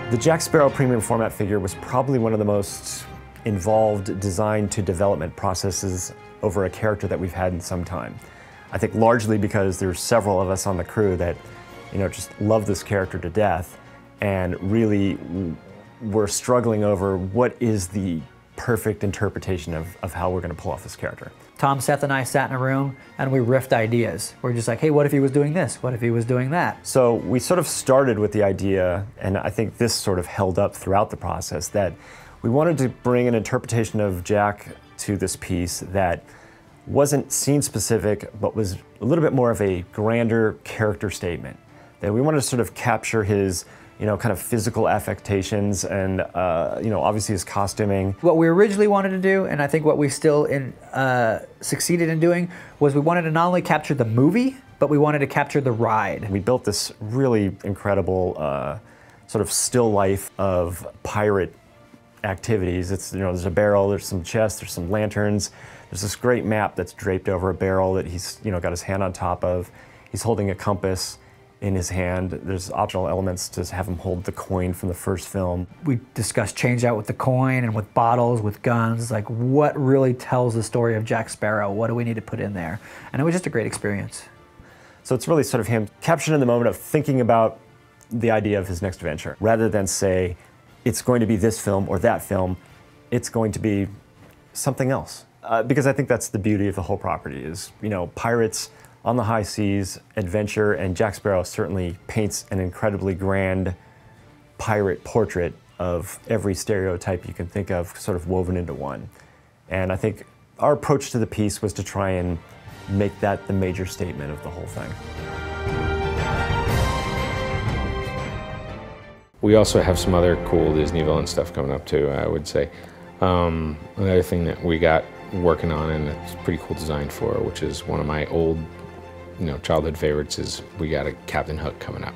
The Jack Sparrow premium format figure was probably one of the most involved design to development processes over a character that we've had in some time. I think largely because there's several of us on the crew that, just love this character to death, and really we're struggling over what is the perfect interpretation of how we're going to pull off this character. Tom, Seth, and I sat in a room and we riffed ideas. We're just like, hey, what if he was doing this? What if he was doing that? So we sort of started with the idea, and I think this sort of held up throughout the process, that we wanted to bring an interpretation of Jack to this piece that wasn't scene specific, but was a little bit more of a grander character statement. That we wanted to sort of capture his kind of physical affectations and, obviously his costuming. What we originally wanted to do, and I think what we still succeeded in doing, was we wanted to not only capture the movie, but we wanted to capture the ride. We built this really incredible sort of still life of pirate activities. It's, there's a barrel, there's some chests, there's some lanterns, there's this great map that's draped over a barrel that he's, got his hand on top of. He's holding a compass in his hand. There's optional elements to have him hold the coin from the first film. We discussed change out with the coin and with bottles, with guns, like what really tells the story of Jack Sparrow? What do we need to put in there? And it was just a great experience. So it's really sort of him captured in the moment of thinking about the idea of his next adventure. Rather than say, it's going to be this film or that film, it's going to be something else. Because I think that's the beauty of the whole property is, pirates on the high seas, adventure, and Jack Sparrow certainly paints an incredibly grand pirate portrait of every stereotype you can think of sort of woven into one. And I think our approach to the piece was to try and make that the major statement of the whole thing. We also have some other cool Disney villain stuff coming up too, I would say. Another thing that we got working on and it's pretty cool design for, which is one of my old childhood favorites, is we got a Captain Hook coming up.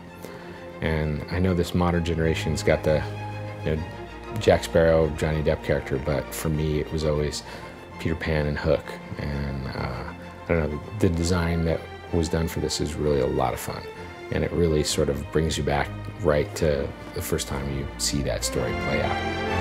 And I know this modern generation's got the Jack Sparrow, Johnny Depp character, but for me it was always Peter Pan and Hook. And I don't know, the design that was done for this is really a lot of fun. And it really sort of brings you back right to the first time you see that story play out.